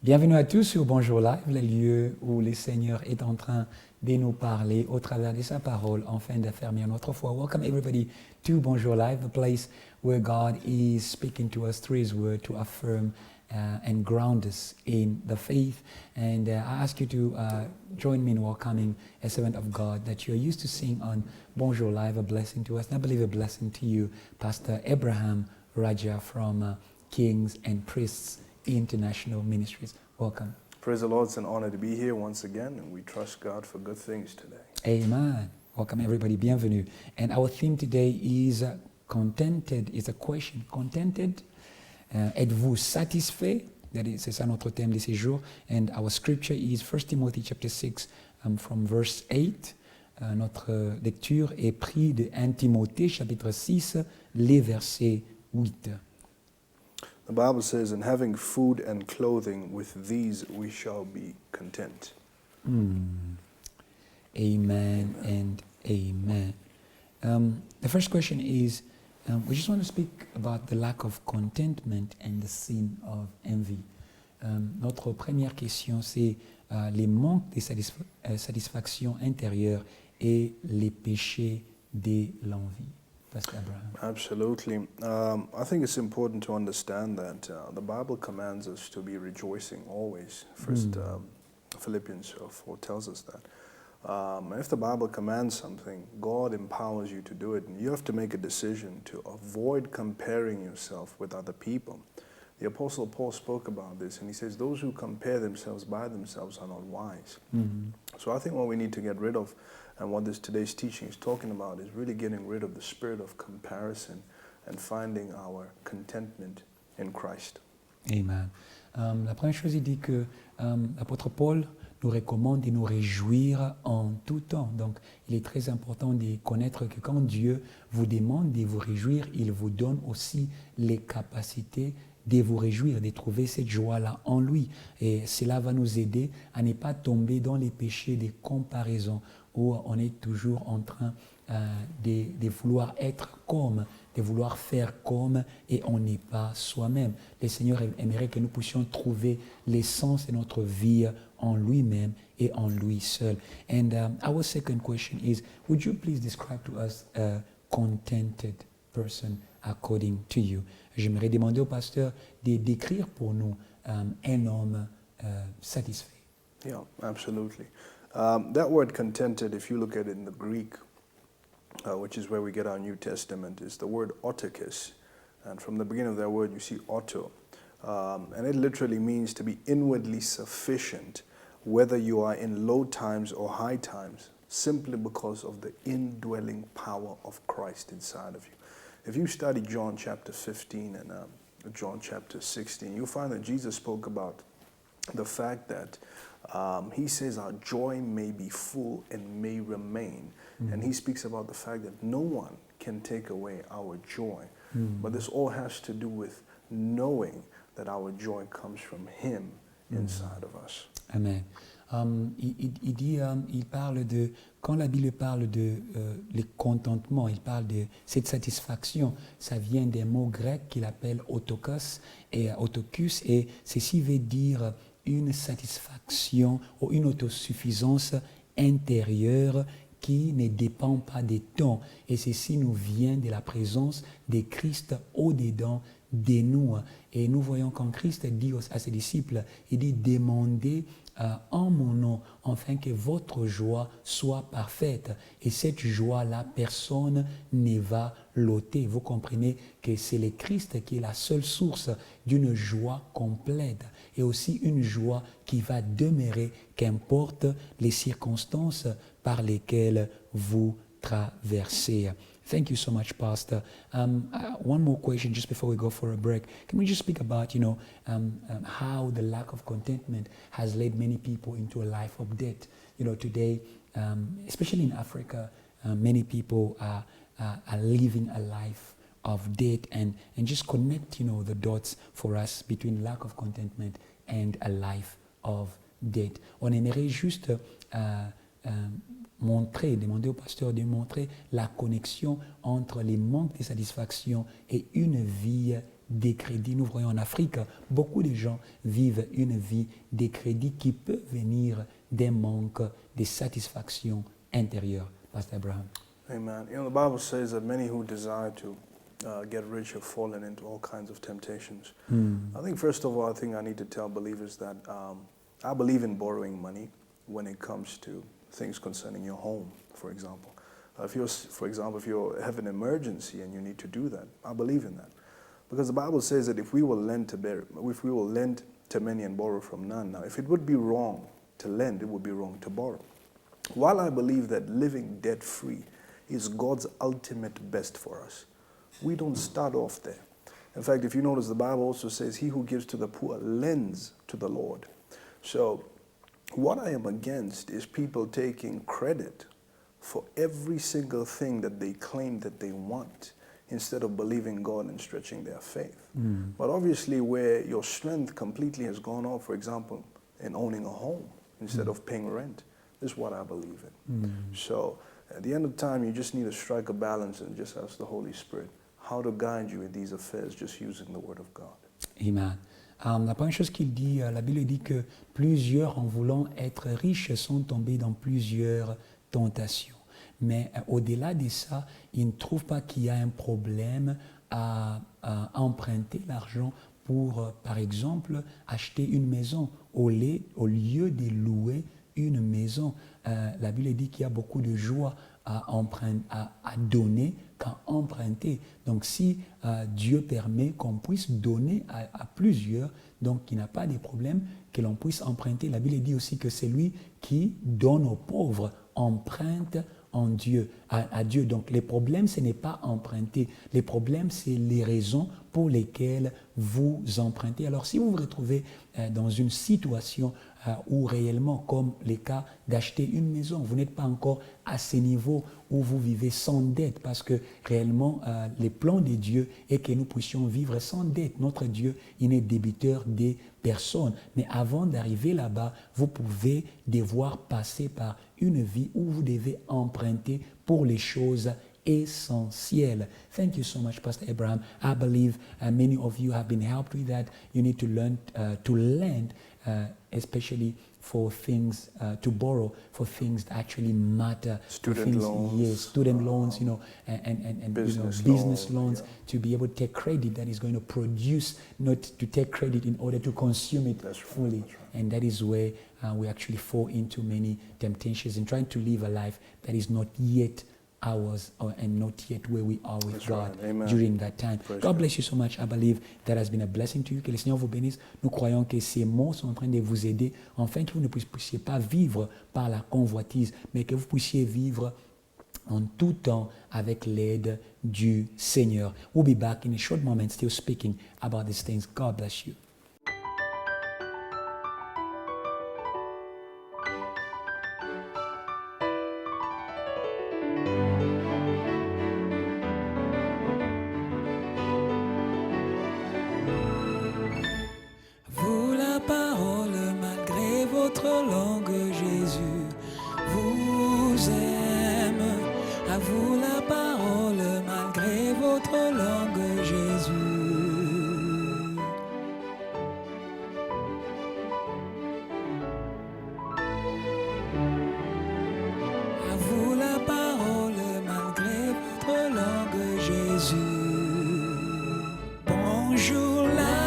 Bienvenue à tous sur Bonjour Live, le lieu où le Seigneur est en train de nous parler au travers de sa parole afin d'affermir notre foi. Welcome everybody to Bonjour Live, the place where God is speaking to us through His Word to affirm and ground us in the faith. And I ask you to join me in welcoming a servant of God that you're used to seeing on Bonjour Live, a blessing to us. And I believe a blessing to you, Pastor Abraham Raja from Kings and Priests International Ministries. Welcome. Praise the Lord, it's an honor to be here once again, and we trust God for good things today. Amen. Welcome everybody, bienvenue. And our theme today is contented, is a question. Contented, êtes-vous satisfait? C'est ça notre thème de ces jours. And our scripture is 1 Timothy chapter 6 from verse 8. Notre lecture est prise de 1 Timothée chapitre 6, les versets 8. The Bible says, "And having food and clothing, with these we shall be content." Amen and amen. The first question is, we just want to speak about the lack of contentment and the sin of envy. Notre première question, c'est les manques de satisfaction intérieure et les péchés de l'envie. Pastor Abraham. Absolutely. I think it's important to understand that the Bible commands us to be rejoicing always. First, Philippians 4 tells us that. And if the Bible commands something, God empowers you to do it. And you have to make a decision to avoid comparing yourself with other people. The Apostle Paul spoke about this, and he says, those who compare themselves by themselves are not wise. So I think what we need to get rid of, and what today's teaching is talking about, is really getting rid of the spirit of comparison and finding our contentment in Christ. Amen. La première chose, il dit que l'apôtre Paul nous recommande de nous réjouir en tout temps. Donc, il est très important de connaître que quand Dieu vous demande de vous réjouir, il vous donne aussi les capacités de vous réjouir, de trouver cette joie-là en lui. Et cela va nous aider à ne pas tomber dans les péchés de comparaison où on est toujours en train de vouloir être comme, de vouloir faire comme, et on n'est pas soi-même. Le Seigneur aimerait que nous puissions trouver l'essence de notre vie en lui-même et en lui seul. And our second question is, would you please describe to us a contented person according to you? J'aimerais demander au pasteur de décrire pour nous un homme satisfait. Yeah, absolutely. That word contented, if you look at it in the Greek, which is where we get our New Testament, is the word autarkos. And from the beginning of that word, you see auto. And it literally means to be inwardly sufficient, whether you are in low times or high times, simply because of the indwelling power of Christ inside of you. If you study John chapter 15 and John chapter 16, you'll find that Jesus spoke about the fact that he says our joy may be full and may remain. And he speaks about the fact that no one can take away our joy. But this all has to do with knowing that our joy comes from him inside of us. Amen. Il parle de, quand la Bible parle de le contentement, il parle de cette satisfaction, ça vient d'un mot grec qu'il appelle autokos et ceci veut dire une satisfaction ou une autosuffisance intérieure qui ne dépend pas des temps. Et ceci nous vient de la présence de Christ au-dedans de nous. Et nous voyons quand Christ dit à ses disciples, il dit « Demandez en mon nom, afin que votre joie soit parfaite. » Et cette joie-là, personne ne va l'ôter. Vous comprenez que c'est le Christ qui est la seule source d'une joie complète et aussi une joie qui va demeurer, qu'importe les circonstances par lesquelles vous traversez. Thank you so much, Pastor. One more question just before we go for a break. Can we just speak about, how the lack of contentment has led many people into a life of debt? Today, especially in Africa, many people are living a life of debt and just connect, the dots for us between lack of contentment and a life of debt. On aimerait juste demander au pasteur de montrer la connexion entre les manques de satisfaction et une vie des crédits. Nous voyons en Afrique, beaucoup de gens vivent une vie des crédits qui peut venir d'un manque de satisfaction intérieure. Pastor Abraham. Amen. You know, the Bible says that many who desire to get rich have fallen into all kinds of temptations. I think, first of all, I need to tell believers that I believe in borrowing money when it comes to things concerning your home, for example. If you have an emergency and you need to do that, I believe in that. Because the Bible says that if we will lend to many and borrow from none. Now, if it would be wrong to lend, it would be wrong to borrow. While I believe that living debt-free is God's ultimate best for us, we don't start off there. In fact, if you notice, the Bible also says, he who gives to the poor lends to the Lord. So what I am against is people taking credit for every single thing that they claim that they want, instead of believing God and stretching their faith. But obviously, where your strength completely has gone off, for example, in owning a home instead of paying rent, is what I believe in. So at the end of time, you just need to strike a balance and just ask the Holy Spirit how to guide you in these affairs, just using the Word of God. Amen. La première chose qu'il dit, la Bible dit que plusieurs, en voulant être riches, sont tombés dans plusieurs tentations. Mais au-delà de ça, il ne trouve pas qu'il y a un problème à emprunter l'argent pour, par exemple, acheter une maison au lieu de louer une maison. La Bible dit qu'il y a beaucoup de joie à donner qu'à emprunter. Donc si Dieu permet qu'on puisse donner à plusieurs, donc il n'y a pas de problème que l'on puisse emprunter. La Bible dit aussi que celui qui donne aux pauvres emprunte en Dieu, à Dieu. Donc les problèmes, ce n'est pas emprunter. Les problèmes, c'est les raisons pour lesquelles vous empruntez. Alors si vous vous retrouvez dans une situation où réellement, comme le cas d'acheter une maison, vous n'êtes pas encore à ce niveau où vous vivez sans dette, parce que réellement, le plan de Dieu est que nous puissions vivre sans dette. Notre Dieu, il n'est débiteur des personnes. Mais avant d'arriver là-bas, vous pouvez devoir passer par une vie où vous devez emprunter pour les choses essentielles. Thank you so much, Pastor Abraham. I believe many of you have been helped with that. You need to learn to lend, especially for things, to borrow for things that actually matter. Student loans. Yes, student loans, and business loans, to be able to take credit that is going to produce, not to take credit in order to consume it fully. That's right. And that is where we actually fall into many temptations in trying to live a life that is not yet ours and not yet where we are with That's God right. during that time. Praise God God. bless you so much. I believe that has been a blessing to you. Que le Seigneur vous bénisse. Nous croyons que ces mots sont en train de vous aider, afin que vous ne puissiez pas vivre par la convoitise, mais que vous puissiez vivre en tout temps avec l'aide du Seigneur. We'll be back in a short moment still speaking about these things. God bless you. Vous la parole, malgré votre langue, Jésus vous aime. À vous la parole, malgré votre langue, Jésus. À vous la parole, malgré votre langue, Jésus. Bonjour life.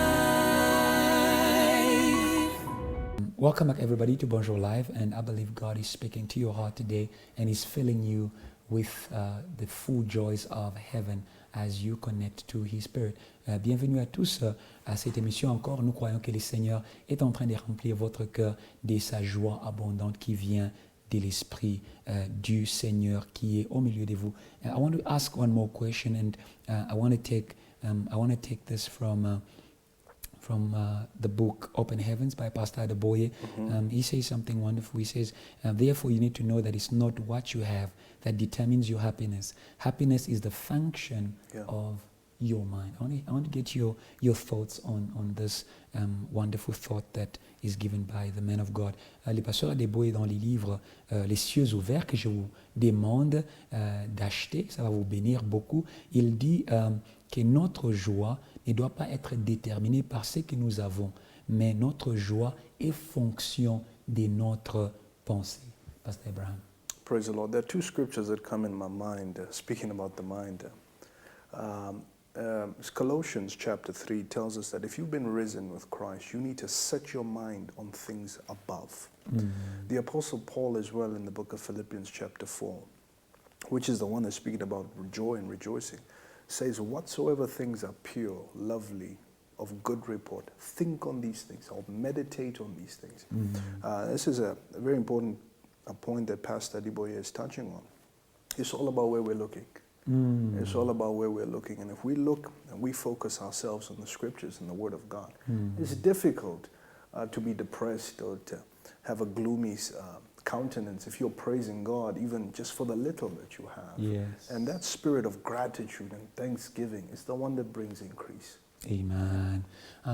Welcome back everybody to Bonjour Live, and I believe God is speaking to your heart today and is filling you with the full joys of heaven as you connect to His Spirit. Bienvenue à tous à cette émission encore. Nous croyons que le Seigneur est en train de remplir votre cœur de sa joie abondante qui vient de l'Esprit du Seigneur qui est au milieu de vous. I want to ask one more question, and I want to take this from the book Open Heavens by Pastor Adeboye. He says something wonderful. He says, therefore you need to know that it's not what you have that determines your happiness. Happiness is the function of your mind. I want to get your thoughts on this wonderful thought that is given by the man of God. Le pasteur Adeboye, dans les livres Les cieux ouverts, que je vous demande d'acheter, ça va vous bénir beaucoup, il dit que notre joie ne doit pas être déterminée par ce que nous avons, mais notre joie est fonction de notre pensée. Pasteur Abraham. Praise the Lord. There are two scriptures that come in my mind, speaking about the mind. Colossians chapter 3 tells us that if you've been risen with Christ, you need to set your mind on things above. The Apostle Paul as well in the book of Philippians chapter 4, which is the one that's speaking about joy and rejoicing, says, whatsoever things are pure, lovely, of good report, think on these things or meditate on these things. This is a very important point that Pastor Adeboye is touching on. It's all about where we're looking. It's all about where we're looking. And if we look and we focus ourselves on the scriptures and the Word of God, it's difficult to be depressed or to have a gloomy countenance if you're praising God, even just for the little that you have. Yes. And that spirit of gratitude and thanksgiving is the one that brings increase. Amen.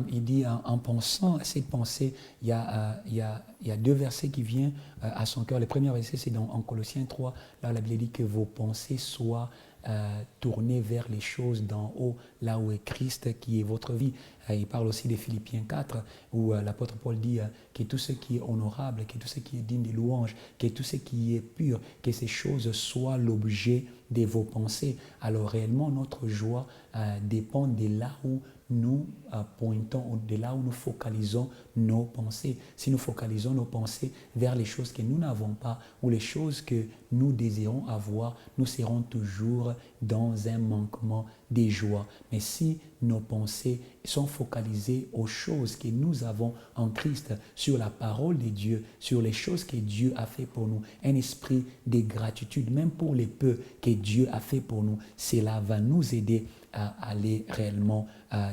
Il dit en pensant à cette pensée, il y a deux versets qui viennent à son cœur. Le premier verset, c'est en Colossiens 3. Là, la Bible dit que vos pensées soient tournées vers les choses d'en haut, là où est Christ, qui est votre vie. Il parle aussi de Philippiens 4, où l'apôtre Paul dit que tout ce qui est honorable, que tout ce qui est digne de louange, que tout ce qui est pur, que ces choses soient l'objet de vos pensées. Alors réellement, notre joie dépend de là où nous pointons, de là où nous focalisons nos pensées. Si nous focalisons nos pensées vers les choses que nous n'avons pas ou les choses que nous désirons avoir, nous serons toujours dans un manquement de joie. Mais si nos pensées sont focalisées aux choses que nous avons en Christ, sur la parole de Dieu, sur les choses que Dieu a fait pour nous, un esprit de gratitude, même pour les peu que Dieu a fait pour nous, cela va nous aider à aller réellement à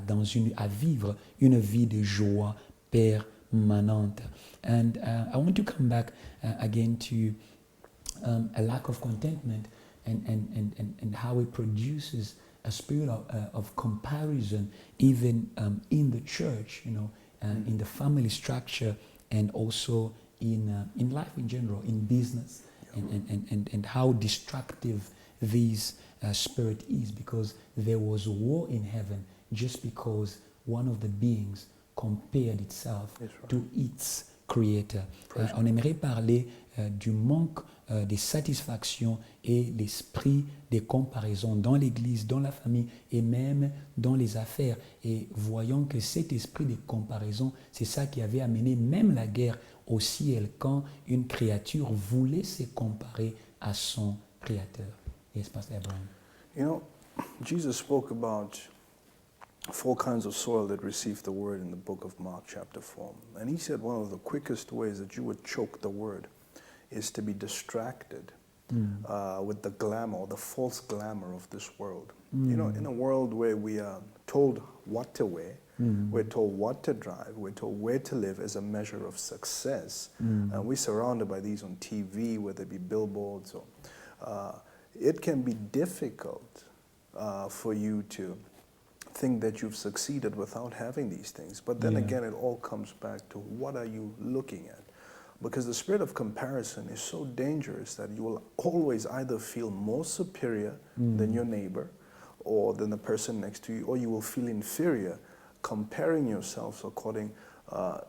vivre une vie de joie permanente. And I want to come back again to a lack of contentment and how it produces a spirit of comparison even in the church, you know, in the family structure and also in life in general, in business, and how destructive this spirit is, because there was war in heaven just because one of the beings compared itself to its creator. On aimerait parler du manque de satisfaction et l'esprit de comparaison dans l'Église, dans la famille et même dans les affaires. Et voyons que cet esprit de comparaison, c'est ça qui avait amené même la guerre au ciel quand une créature voulait se comparer à son créateur. Yes, Pastor Abraham. You know, Jesus spoke about 4 kinds of soil that received the word in the book of Mark chapter 4. And he said one of the quickest ways that you would choke the word is to be distracted with the glamour, the false glamour of this world. You know, in a world where we are told what to wear, we're told what to drive, we're told where to live as a measure of success, and we're surrounded by these on TV, whether it be billboards or it can be difficult for you to think that you've succeeded without having these things. But then again, it all comes back to what are you looking at? Because the spirit of comparison is so dangerous that you will always either feel more superior than your neighbor or than the person next to you, or you will feel inferior comparing yourselves according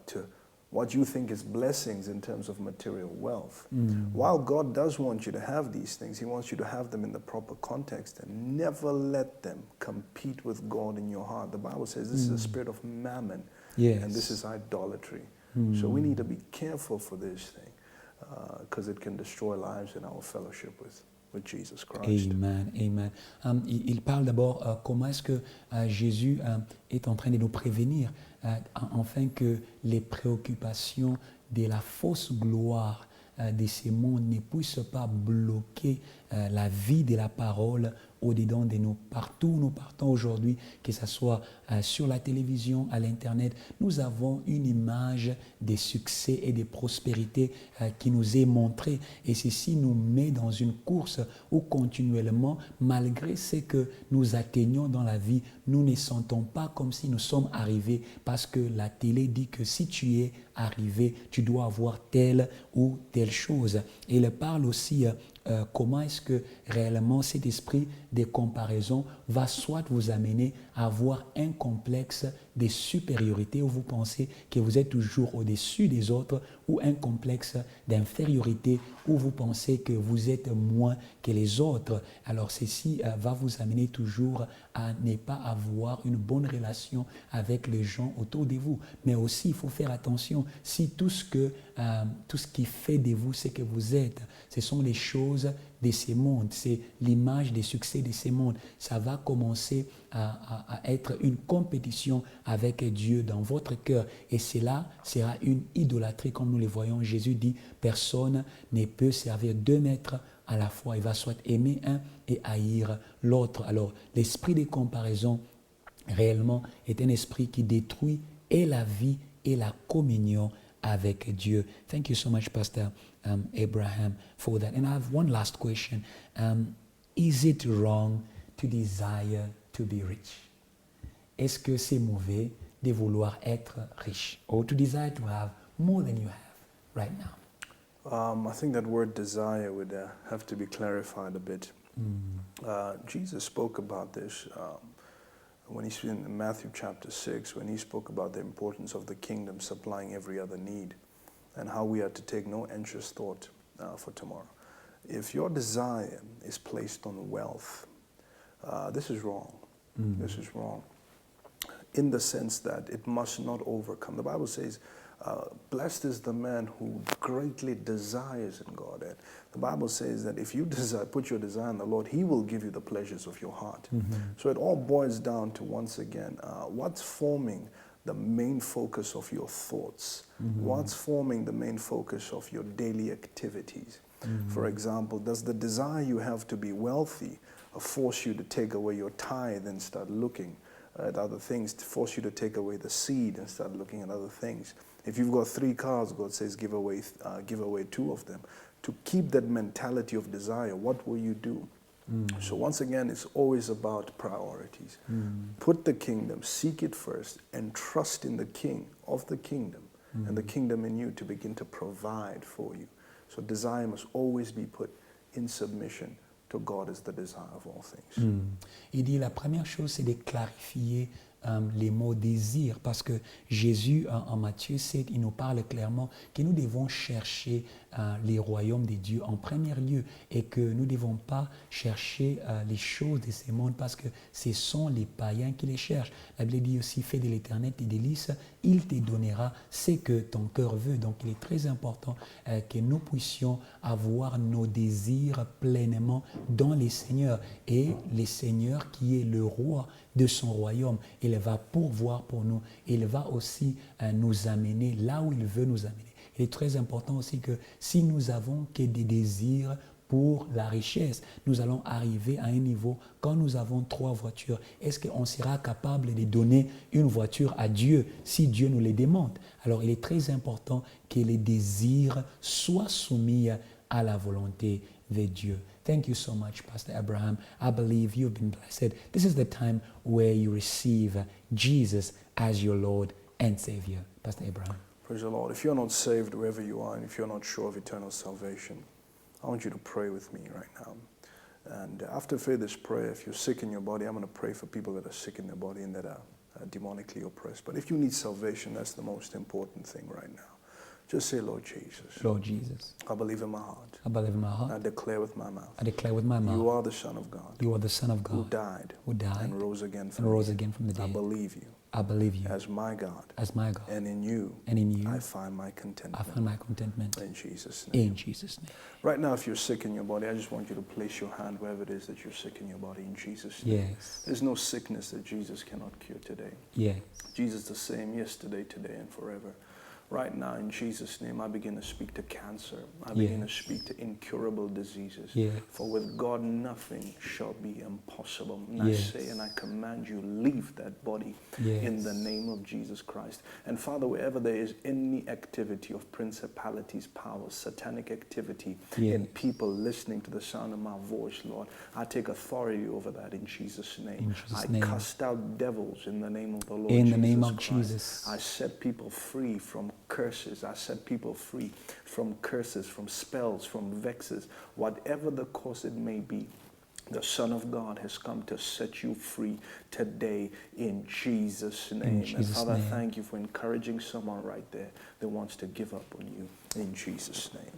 to what you think is blessings in terms of material wealth. While God does want you to have these things, He wants you to have them in the proper context and never let them compete with God in your heart. The Bible says this is a spirit of mammon, and this is idolatry. So we need to be careful for this thing because it can destroy lives in our fellowship with Jesus Christ. Amen, amen. Il parle d'abord comment est-ce que Jésus est en train de nous prévenir afin que les préoccupations de la fausse gloire de ce monde ne puissent pas bloquer la vie de la parole au-dedans de nous. Partout où nous partons aujourd'hui, que ce soit sur la télévision, à l'Internet, nous avons une image de succès et de prospérité qui nous est montrée. Et ceci nous met dans une course où continuellement, malgré ce que nous atteignons dans la vie, nous ne sentons pas comme si nous sommes arrivés, parce que la télé dit que si tu es arrivé, tu dois avoir telle ou telle chose. Et il parle aussi comment est-ce que réellement cet esprit de comparaison va soit vous amener à avoir un complexe de supériorité où vous pensez que vous êtes toujours au-dessus des autres, ou un complexe d'infériorité où vous pensez que vous êtes moins que les autres. Alors ceci va vous amener toujours à ne pas avoir une bonne relation avec les gens autour de vous. Mais aussi, il faut faire attention, si tout ce qui fait de vous ce que vous êtes, ce sont les choses de ces mondes, c'est l'image des succès de ces mondes, ça va commencer à être une compétition avec Dieu dans votre cœur. Et cela sera une idolâtrie, comme nous le voyons. Jésus dit, personne ne peut servir 2 maîtres à la fois. Il va soit aimer un et haïr l'autre. Alors, l'esprit de comparaison, réellement, est un esprit qui détruit et la vie et la communion avec Dieu. Thank you so much, Pastor Abraham, for that. And I have one last question. Is it wrong to desire to be rich? Est-ce que c'est mauvais de vouloir être riche? Or to desire to have more than you have right now? I think that word desire would have to be clarified a bit. Jesus spoke about this when he's in Matthew chapter 6, when he spoke about the importance of the kingdom supplying every other need, and how we are to take no anxious thought for tomorrow. If your desire is placed on wealth, this is wrong. This is wrong. In the sense that it must not overcome. The Bible says, blessed is the man who greatly desires in God. And the Bible says that if you put your desire in the Lord, He will give you the pleasures of your heart. So it all boils down to, once again, what's forming the main focus of your thoughts? What's forming the main focus of your daily activities? For example, does the desire you have to be wealthy force you to take away your tithe and start looking at other things, to force you to take away the seed and start looking at other things? If you've got 3 cars, God says give away 2 of them. To keep that mentality of desire, what will you do? So once again, it's always about priorities. Put the kingdom, seek it first, and trust in the King of the kingdom and the kingdom in you to begin to provide for you. So desire must always be put in submission to God as the desire of all things. Il dit la première chose, c'est de clarifier les mots désir, parce que Jésus, en Matthieu 7, il nous parle clairement que nous devons chercher les royaumes de Dieu en premier lieu, et que nous ne devons pas chercher les choses de ce monde, parce que ce sont les païens qui les cherchent. La Bible dit aussi, fais de l'Éternel tes délices, il te donnera ce que ton cœur veut. Donc il est très important que nous puissions avoir nos désirs pleinement dans les Seigneurs, et le Seigneur qui est le roi de son royaume, il va pourvoir pour nous, il va aussi nous amener là où il veut nous amener. Il est très important aussi que si nous avons que des désirs pour la richesse, nous allons arriver à un niveau, quand nous avons 3 voitures, est-ce qu'on sera capable de donner une voiture à Dieu si Dieu nous les demande? Alors il est très important que les désirs soient soumis à la volonté de Dieu. Thank you so much, Pastor Abraham. I believe you've been blessed. This is the time where you receive Jesus as your Lord and Savior. Pastor Abraham. Praise the Lord. If you're not saved wherever you are, and if you're not sure of eternal salvation, I want you to pray with me right now. And after this prayer, if you're sick in your body, I'm going to pray for people that are sick in their body and that are demonically oppressed. But if you need salvation, that's the most important thing right now. Just say, Lord Jesus. Lord Jesus. I believe in my heart. I believe in my heart. I declare with my mouth. I declare with my mouth. You are the Son of God. You are the Son of God. Who died. And rose again from the dead. I believe you. I believe you. As my God. As my God. And in you. I find my contentment. I find my contentment. In Jesus' name. In Jesus' name. Right now, if you're sick in your body, I just want you to place your hand wherever it is that you're sick in your body in Jesus' name. Yes. There's no sickness that Jesus cannot cure today. Yes. Jesus the same yesterday, today, and forever. Right now, in Jesus' name, I begin to speak to cancer. I begin to speak to incurable diseases. Yes. For with God, nothing shall be impossible. And I say and I command you, leave that body in the name of Jesus Christ. And Father, wherever there is any activity of principalities, powers, satanic activity in people listening to the sound of my voice, Lord, I take authority over that in Jesus' name. I cast out devils in the name of the Lord Jesus Christ. In the name of Jesus. I set people free from curses. I set people free from curses, from spells, from vexes, whatever the cause it may be. The Son of God has come to set you free today in Jesus' name. In Jesus' and Father, name. thank you for encouraging someone right there that wants to give up on you in Jesus' name.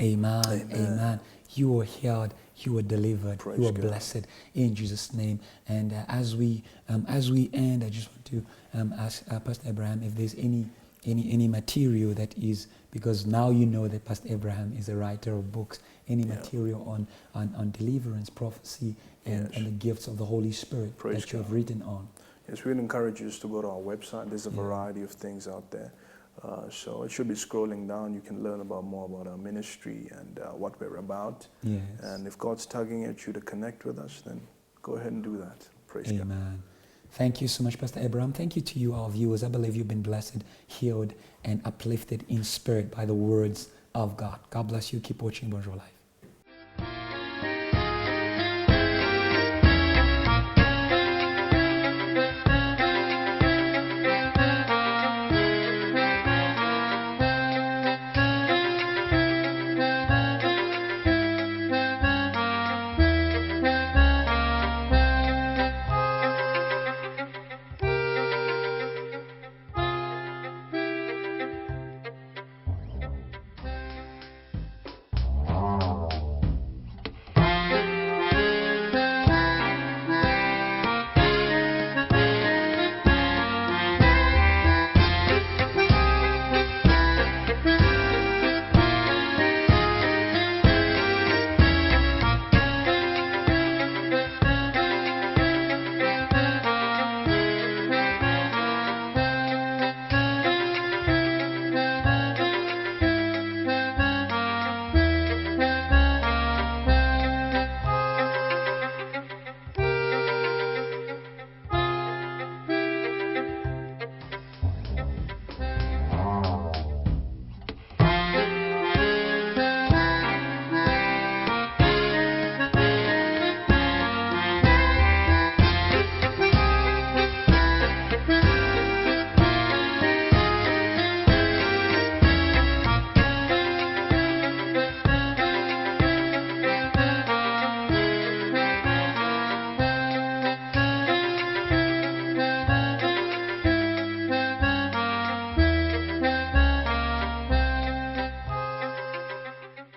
Amen. Amen. Amen. You are healed. You are delivered. Praise you are God. blessed in Jesus' name. And as we end, I just want to ask Pastor Abraham if there's any material that is, because now you know that Pastor Abraham is a writer of books. Any material on deliverance, prophecy, and the gifts of the Holy Spirit Praise that you have God. written on. Yes, we'd encourage you to go to our website. There's a variety of things out there. So it should be scrolling down. You can learn more about our ministry and what we're about. Yes. And if God's tugging at you to connect with us, then go ahead and do that. Praise God. Amen. Thank you so much, Pastor Abraham. Thank you to you, our viewers. I believe you've been blessed, healed, and uplifted in spirit by the words of God. God bless you. Keep watching Bonjour Life.